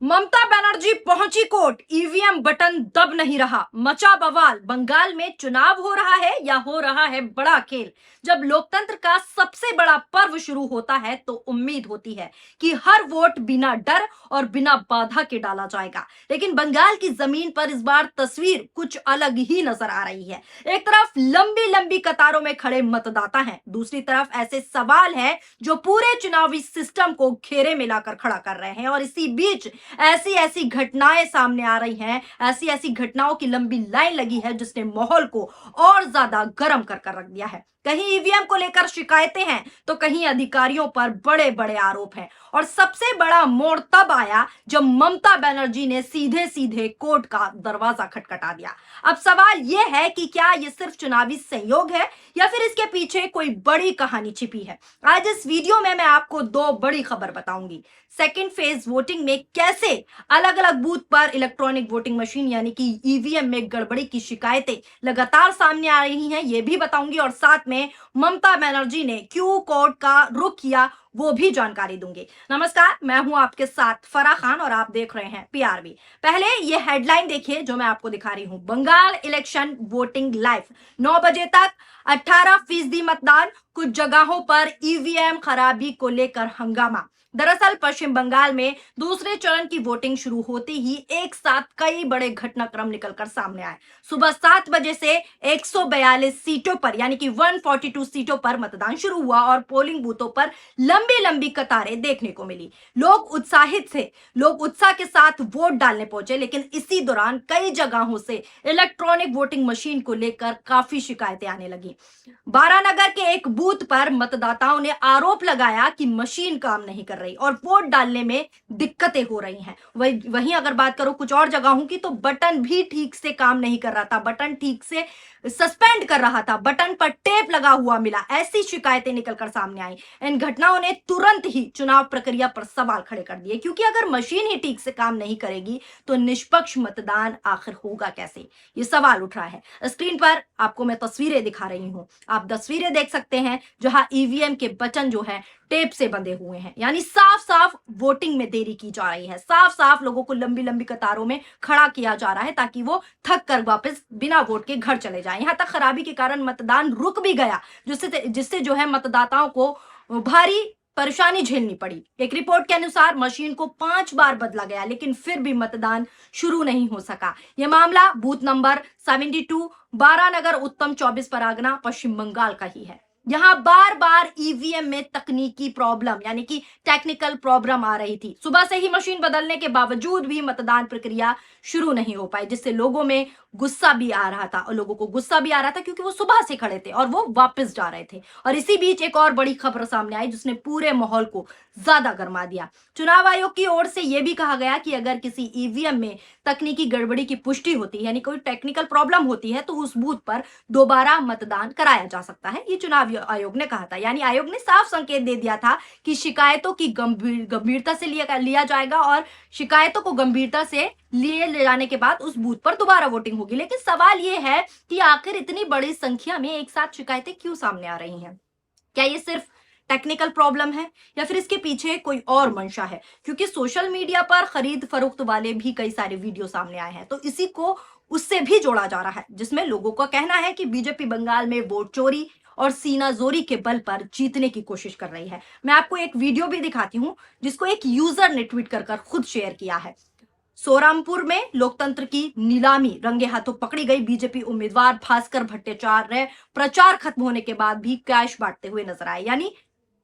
ममता बनर्जी पहुंची court, EVM button दब नहीं रहा, मचा बवाल। बंगाल में चुनाव हो रहा है या हो रहा है बड़ा खेल। जब लोकतंत्र का सबसे बड़ा पर्व शुरू होता है तो उम्मीद होती है कि हर वोट बिना डर और बिना बाधा के डाला जाएगा, लेकिन बंगाल की जमीन पर इस बार तस्वीर कुछ अलग ही नजर आ रही है। एक तरफ लंबी लंबी कतारों में खड़े मतदाता हैं, दूसरी तरफ ऐसे सवाल हैं जो पूरे चुनावी सिस्टम को घेरे में लाकर खड़ा कर रहे हैं। और इसी बीच ऐसी ऐसी घटनाएं सामने आ रही हैं, ऐसी ऐसी घटनाओं की लंबी लाइन लगी है जिसने माहौल को और ज्यादा गर्म कर रख दिया है। कहीं ईवीएम को लेकर शिकायतें हैं तो कहीं अधिकारियों पर बड़े बड़े आरोप हैं। और सबसे बड़ा मोड़ तब आया जब ममता बनर्जी ने सीधे सीधे कोर्ट का दरवाजा खटखटा दिया। अब सवाल यह है कि क्या यह सिर्फ चुनावी संयोग है या फिर इसके पीछे कोई बड़ी कहानी छिपी है। आज इस वीडियो में मैं आपको दो बड़ी खबर बताऊंगी। सेकेंड फेज वोटिंग में कैसे अलग अलग बूथ पर इलेक्ट्रॉनिक वोटिंग मशीन यानी कि ईवीएम में गड़बड़ी की शिकायतें लगातार सामने आ रही हैं, ये भी बताऊंगी। और साथ में ममता बनर्जी ने क्यों कोर्ट का रुख किया वो भी जानकारी दूंगी। नमस्कार, मैं हूं आपके साथ फराह खान और आप देख रहे हैं पीआरबी। पहले ये हेडलाइन देखिए जो मैं आपको दिखा रही हूं। बंगाल इलेक्शन वोटिंग लाइव, 9 बजे तक 18% मतदान, कुछ जगहों पर ईवीएम खराबी को लेकर हंगामा। दरअसल पश्चिम बंगाल में दूसरे चरण की वोटिंग शुरू होते ही एक साथ कई बड़े घटनाक्रम निकलकर सामने आए। सुबह 7 बजे से 142 सीटों पर यानी कि 142 सीटों पर मतदान शुरू हुआ और पोलिंग बूथों पर लंबी लंबी कतारें देखने को मिली। लोग उत्साहित थे, लोग उत्साह के साथ वोट डालने पहुंचे, लेकिन इसी दौरान कई जगहों से इलेक्ट्रॉनिक वोटिंग मशीन को लेकर काफी शिकायतें आने लगी। बारानगर के एक बूथ पर मतदाताओं ने आरोप लगाया कि मशीन काम नहीं कर रही और वोट डालने में दिक्कतें हो रही हैं। वहीं अगर बात करो कुछ और जगहों की तो बटन भी ठीक से काम नहीं कर रहा था, बटन ठीक से सस्पेंड कर रहा था, बटन पर टेप लगा हुआ मिला, ऐसी शिकायतें निकलकर सामने आई। इन घटनाओं ने तुरंत ही चुनाव प्रक्रिया पर सवाल खड़े कर दिए, क्योंकि अगर मशीन ही ठीक से काम नहीं करेगी तो निष्पक्ष मतदान आखिर होगा कैसे, ये सवाल उठ रहा है। स्क्रीन पर आपको मैं तस्वीरें दिखा रही हूं, आप तस्वीरें देख सकते हैं जहां ईवीएम के बटन जो है टेप से बंधे हुए हैं, यानी साफ साफ वोटिंग में देरी की जा रही है, साफ साफ लोगों को लंबी लंबी कतारों में खड़ा किया जा रहा है ताकि वो थक कर वापस बिना वोट के घर चले जाएं। यहां तक खराबी के कारण मतदान रुक भी गया, जिससे जो है मतदाताओं को भारी परेशानी झेलनी पड़ी। एक रिपोर्ट के अनुसार मशीन को 5 बार बदला गया लेकिन फिर भी मतदान शुरू नहीं हो सका। यह मामला बूथ नंबर 72 बारानगर उत्तम 24 परगना पश्चिम बंगाल का ही है। यहां बार बार ईवीएम में तकनीकी प्रॉब्लम यानी कि टेक्निकल प्रॉब्लम आ रही थी। सुबह से ही मशीन बदलने के बावजूद भी मतदान प्रक्रिया शुरू नहीं हो पाई, जिससे लोगों में गुस्सा भी आ रहा था, और लोगों को गुस्सा भी आ रहा था क्योंकि वो सुबह से खड़े थे और वो वापस जा रहे थे। और इसी बीच एक और बड़ी खबर सामने आई जिसने पूरे माहौल को ज्यादा गर्मा दिया। चुनाव आयोग की ओर से यह भी कहा गया कि अगर किसी ईवीएम में तकनीकी गड़बड़ी की पुष्टि होती है यानी कोई टेक्निकल प्रॉब्लम होती है तो उस बूथ पर दोबारा मतदान कराया जा सकता है, ये चुनाव आयोग ने कहा था। यानी आयोग ने साफ संकेत दे दिया था कि शिकायतों की गंभीरता से लिया जाएगा और शिकायतों को गंभीरता से ले जाने के बाद उस बूथ पर दोबारा वोटिंग होगी। लेकिन सवाल यह है कि आखिर इतनी बड़ी संख्या में एक साथ शिकायतें क्यों सामने आ रही हैं? क्या ये सिर्फ टेक्निकल प्रॉब्लम है या फिर इसके पीछे कोई और मंशा है? क्योंकि सोशल मीडिया पर खरीद फरोख्त वाले भी कई सारे वीडियो सामने आए हैं, तो इसी को उससे भी जोड़ा जा रहा है, जिसमें लोगों का कहना है कि बीजेपी बंगाल में वोट चोरी और सीना जोरी के बल पर जीतने की कोशिश कर रही है। मैं आपको एक वीडियो भी दिखाती हूं जिसको एक यूजर ने ट्वीट कर खुद शेयर किया है। सोरामपुर में लोकतंत्र की नीलामी रंगे हाथों पकड़ी गई। बीजेपी उम्मीदवार भास्कर भट्टाचार्य प्रचार खत्म होने के बाद भी कैश बांटते हुए नजर आए, यानी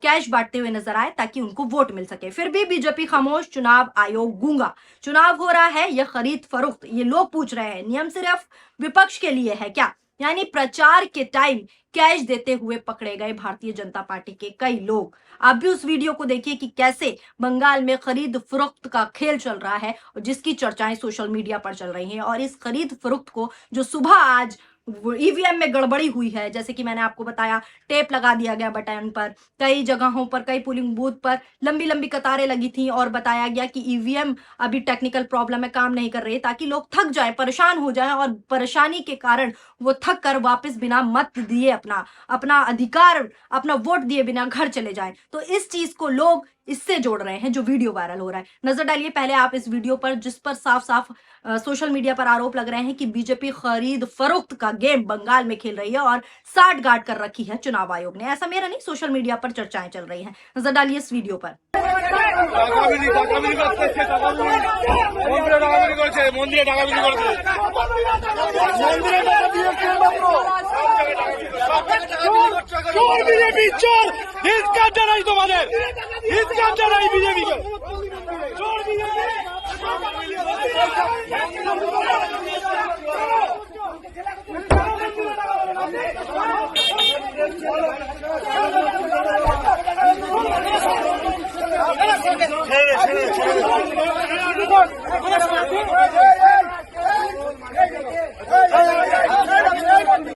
कैश बांटते हुए नजर आए ताकि उनको वोट मिल सके। फिर भी बीजेपी खामोश, चुनाव आयोग गूंगा। चुनाव हो रहा है, यह खरीद फरोख्त, ये लोग पूछ रहे हैं, नियम सिर्फ विपक्ष के लिए है क्या? यानी प्रचार के टाइम कैश देते हुए पकड़े गए भारतीय जनता पार्टी के कई लोग। आप भी उस वीडियो को देखिए कि कैसे बंगाल में खरीद फरोख्त का खेल चल रहा है और जिसकी चर्चाएं सोशल मीडिया पर चल रही हैं। और इस खरीद फरोख्त को जो सुबह आज ईवीएम में गड़बड़ी हुई है, जैसे कि मैंने आपको बताया, टेप लगा दिया गया बटन पर, कई जगहों पर कई पोलिंग बूथ पर लंबी लंबी कतारें लगी थी और बताया गया कि ईवीएम अभी टेक्निकल प्रॉब्लम में काम नहीं कर रही, ताकि लोग थक जाए, परेशान हो जाए और परेशानी के कारण वो थक कर वापस बिना मत दिए अपना अधिकार, अपना वोट दिए बिना घर चले जाए। तो इस चीज को लोग इससे जोड़ रहे हैं जो वीडियो वायरल हो रहा है। नजर डालिए पहले आप इस वीडियो पर, जिस पर साफ साफ सोशल मीडिया पर आरोप लग रहे हैं कि बीजेपी खरीद फरोख्त का गेम बंगाल में खेल रही है और साठ गांठ कर रखी है चुनाव आयोग ने। ऐसा मेरा नहीं, सोशल मीडिया पर चर्चाएं चल रही हैं। नजर डालिए इस वीडियो पर।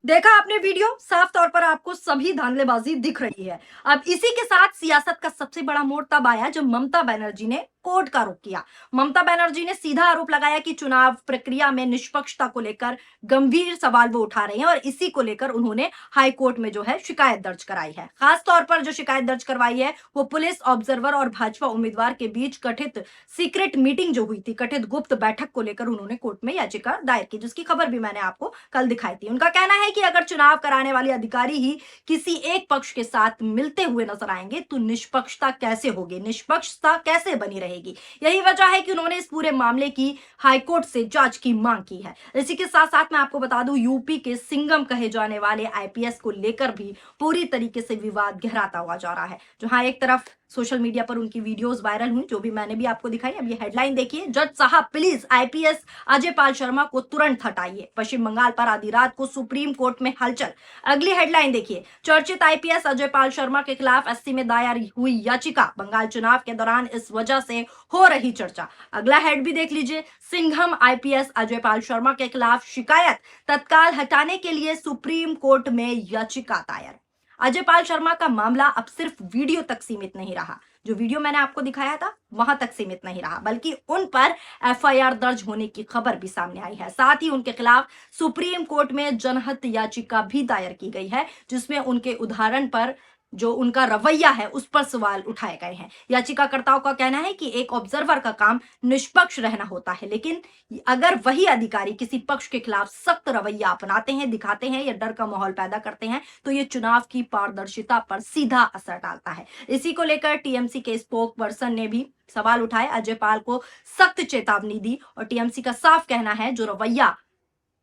देखा आपने वीडियो, साफ तौर पर आपको सभी धांधलेबाजी दिख रही है। अब इसी के साथ सियासत का सबसे बड़ा मोड़ तब आया जब ममता बनर्जी ने कोर्ट का रुख किया। ममता बनर्जी ने सीधा आरोप लगाया कि चुनाव प्रक्रिया में निष्पक्षता को लेकर गंभीर सवाल वो उठा रहे हैं और इसी को लेकर उन्होंने हाई कोर्ट में जो है शिकायत दर्ज कराई है। खास तौर पर जो शिकायत दर्ज करवाई है वो पुलिस ऑब्जर्वर और भाजपा उम्मीदवार के बीच कथित सीक्रेट मीटिंग जो हुई थी, कथित गुप्त बैठक को लेकर उन्होंने कोर्ट में याचिका दायर की, जिसकी खबर भी मैंने आपको कल दिखाई थी। उनका कहना है कि अगर चुनाव कराने वाले अधिकारी ही किसी एक पक्ष के साथ मिलते हुए नजर आएंगे तो निष्पक्षता कैसे होगी, निष्पक्षता कैसे बनी रहेगी। यही वजह है कि उन्होंने इस पूरे मामले की हाईकोर्ट से जांच की मांग की है। इसी के साथ साथ मैं आपको बता दूं, यूपी के सिंघम कहे जाने वाले आईपीएस को लेकर भी पूरी तरीके से विवाद गहराता हुआ जा रहा है। जहां एक तरफ सोशल मीडिया पर उनकी वीडियोस वायरल हुई, जो भी मैंने भी आपको दिखाई। अब ये हेडलाइन देखिए, जज साहब प्लीज आईपीएस अजय पाल शर्मा को तुरंत हटाइए। पश्चिम बंगाल पर आधी रात को सुप्रीम कोर्ट में हलचल। अगली हेडलाइन देखिए, चर्चित आईपीएस अजय पाल शर्मा के खिलाफ 80 में दायर हुई याचिका, बंगाल चुनाव के दौरान इस वजह से हो रही चर्चा। अगला हेड भी देख लीजिए, सिंघम आईपीएस अजय पाल शर्मा के खिलाफ शिकायत तत्काल हटाने के लिए सुप्रीम कोर्ट में याचिका दायर। अजय पाल शर्मा का मामला अब सिर्फ वीडियो तक सीमित नहीं रहा। जो वीडियो मैंने आपको दिखाया था वहां तक सीमित नहीं रहा, बल्कि उन पर एफआईआर दर्ज होने की खबर भी सामने आई है। साथ ही उनके खिलाफ सुप्रीम कोर्ट में जनहित याचिका भी दायर की गई है, जिसमें उनके उदाहरण पर, जो उनका रवैया है उस पर सवाल उठाए गए हैं। याचिकाकर्ताओं का कहना है कि एक ऑब्जर्वर का काम निष्पक्ष रहना होता है, लेकिन अगर वही अधिकारी किसी पक्ष के खिलाफ सख्त रवैया अपनाते हैं, दिखाते हैं या डर का माहौल पैदा करते हैं तो ये चुनाव की पारदर्शिता पर सीधा असर डालता है। इसी को लेकर टीएमसी के स्पोक पर्सन ने भी सवाल उठाए, अजय पाल को सख्त चेतावनी दी और टीएमसी का साफ कहना है जो रवैया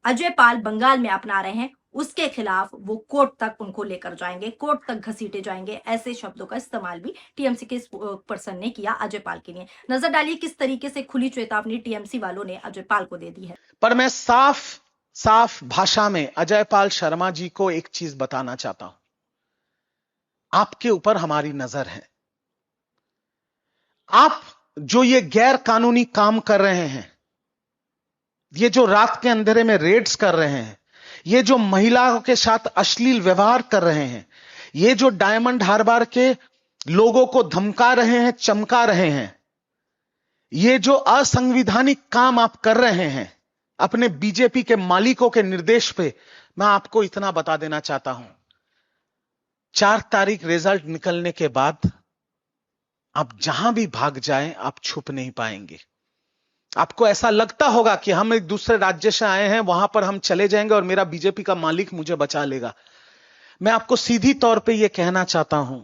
अजय पाल बंगाल में अपना रहे हैं उसके खिलाफ वो कोर्ट तक उनको लेकर जाएंगे, कोर्ट तक घसीटे जाएंगे। ऐसे शब्दों का इस्तेमाल भी टीएमसी के पर्सन ने किया अजय पाल के लिए। नजर डालिए किस तरीके से खुली चेतावनी टीएमसी वालों ने अजय पाल को दे दी है। पर मैं साफ साफ भाषा में अजय पाल शर्मा जी को एक चीज बताना चाहता हूं, आपके ऊपर हमारी नजर है। आप जो ये गैर कानूनी काम कर रहे हैं, ये जो रात के अंधेरे में रेड्स कर रहे हैं, ये जो महिलाओं के साथ अश्लील व्यवहार कर रहे हैं, ये जो डायमंड हार्बर के लोगों को धमका रहे हैं, चमका रहे हैं, ये जो असंवैधानिक काम आप कर रहे हैं अपने बीजेपी के मालिकों के निर्देश पे, मैं आपको इतना बता देना चाहता हूं, 4 तारीख रिजल्ट निकलने के बाद आप जहां भी भाग जाएं आप छुप नहीं पाएंगे। आपको ऐसा लगता होगा कि हम एक दूसरे राज्य से आए हैं, वहां पर हम चले जाएंगे और मेरा बीजेपी का मालिक मुझे बचा लेगा। मैं आपको सीधी तौर पे यह कहना चाहता हूं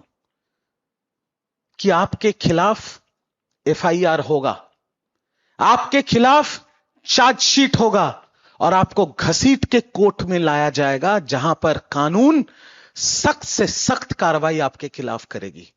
कि आपके खिलाफ एफआईआर होगा, आपके खिलाफ चार्जशीट होगा और आपको घसीट के कोर्ट में लाया जाएगा, जहां पर कानून सख्त से सख्त कार्रवाई आपके खिलाफ करेगी।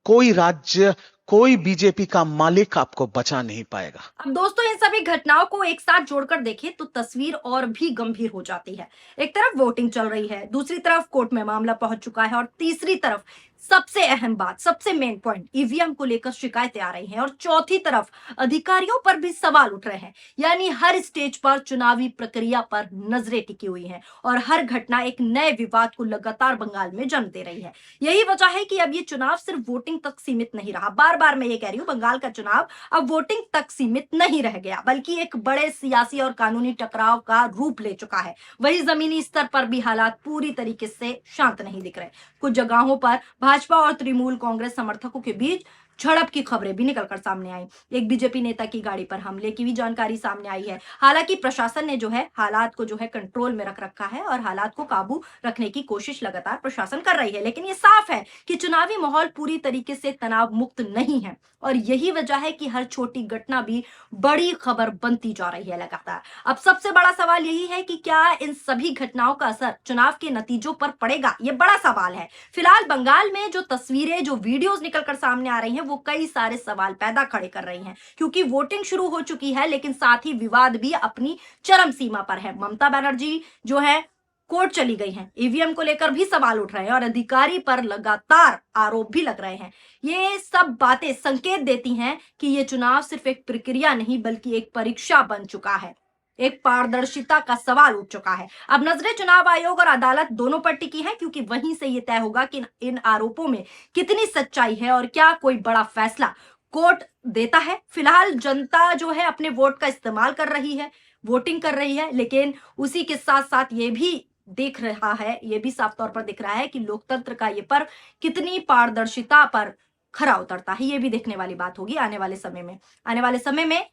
कोई राज्य, कोई बीजेपी का मालिक आपको बचा नहीं पाएगा। अब दोस्तों इन सभी घटनाओं को एक साथ जोड़कर देखें तो तस्वीर और भी गंभीर हो जाती है। एक तरफ वोटिंग चल रही है, दूसरी तरफ कोर्ट में मामला पहुंच चुका है और तीसरी तरफ सबसे अहम बात, सबसे मेन पॉइंट, ईवीएम को लेकर शिकायतें आ रही हैं और चौथी तरफ अधिकारियों पर भी सवाल उठ रहे हैं। यानी हर स्टेज पर चुनावी प्रक्रिया पर नजरें टिकी हुई हैं और हर घटना एक नए विवाद को लगातार बंगाल में जन्म दे रही है। यही वजह है कि अब ये चुनाव सिर्फ वोटिंग तक सीमित नहीं रहा। बार बार मैं ये कह रही हूं, बंगाल का चुनाव अब वोटिंग तक सीमित नहीं रह गया, बल्कि एक बड़े सियासी और कानूनी टकराव का रूप ले चुका है। वही जमीनी स्तर पर भी हालात पूरी तरीके से शांत नहीं दिख रहे। कुछ जगहों पर भाजपा और तृणमूल कांग्रेस समर्थकों के बीच झड़प की खबरें भी निकलकर सामने आई। एक बीजेपी नेता की गाड़ी पर हमले की भी जानकारी सामने आई है। हालांकि प्रशासन ने जो है हालात को जो है कंट्रोल में रख रखा है और हालात को काबू रखने की कोशिश लगातार प्रशासन कर रही है, लेकिन ये साफ है कि चुनावी माहौल पूरी तरीके से तनाव मुक्त नहीं है और यही वजह है कि हर छोटी घटना भी बड़ी खबर बनती जा रही है लगातार। अब सबसे बड़ा सवाल यही है कि क्या इन सभी घटनाओं का असर चुनाव के नतीजों पर पड़ेगा, ये बड़ा सवाल है। फिलहाल बंगाल में जो तस्वीरें, जो वीडियोस निकलकर सामने आ रही हैं, वो कई सारे सवाल पैदा खड़े कर रही हैं, क्योंकि वोटिंग शुरू हो चुकी है, लेकिन साथ ही विवाद भी अपनी चरम सीमा पर है। ममता बनर्जी जो है कोर्ट चली गई हैं, ईवीएम को लेकर भी सवाल उठ रहे हैं और अधिकारी पर लगातार आरोप भी लग रहे हैं। ये सब बातें संकेत देती हैं कि ये चुनाव सिर्फ एक प्रक्रिया नहीं बल्कि एक परीक्षा बन चुका है, एक पारदर्शिता का सवाल उठ चुका है। अब नजरें चुनाव आयोग और अदालत दोनों पर टिकी हैं, क्योंकि वहीं से ये तय होगा कि इन आरोपों में कितनी सच्चाई है और क्या कोई बड़ा फैसला कोर्ट देता है। फिलहाल जनता जो है अपने वोट का इस्तेमाल कर रही है, वोटिंग कर रही है, लेकिन उसी के साथ साथ ये भी दिख रहा है, ये भी साफ तौर पर दिख रहा है कि लोकतंत्र का ये पर्व कितनी पारदर्शिता पर खरा उतरता है। ये भी देखने वाली बात होगी आने वाले समय में। आने वाले समय में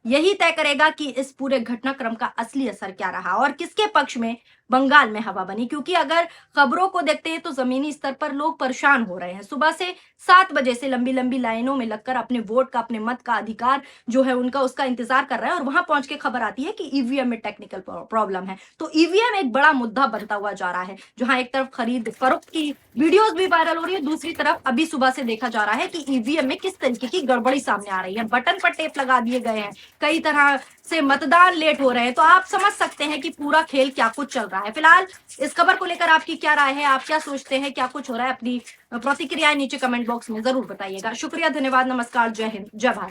यही तय करेगा कि इस पूरे घटनाक्रम का असली असर क्या रहा और किसके पक्ष में बंगाल में हवा बनी। क्योंकि अगर खबरों को देखते हैं तो जमीनी स्तर पर लोग परेशान हो रहे हैं। सुबह से 7 बजे से लंबी लंबी लाइनों में लगकर अपने वोट का, अपने मत का अधिकार जो है उनका, उसका इंतजार कर रहे हैं और वहां पहुंच के खबर आती है कि ईवीएम में टेक्निकल प्रॉब्लम है। तो ईवीएम एक बड़ा मुद्दा बनता हुआ जा रहा है, जहां एक तरफ खरीद फरोख्त की वीडियोस भी वायरल हो रही है, दूसरी तरफ अभी सुबह से देखा जा रहा है कि ईवीएम में किस तरीके की गड़बड़ी सामने आ रही है। बटन पर टेप लगा दिए गए हैं, कई तरह से मतदान लेट हो रहे हैं। तो आप समझ सकते हैं कि पूरा खेल क्या कुछ चल रहा है। फिलहाल इस खबर को लेकर आपकी क्या राय है, आप क्या सोचते हैं, क्या कुछ हो रहा है? अपनी प्रतिक्रियाएं नीचे कमेंट बॉक्स में जरूर बताइएगा। शुक्रिया, धन्यवाद, नमस्कार, जय हिंद, जय भारत।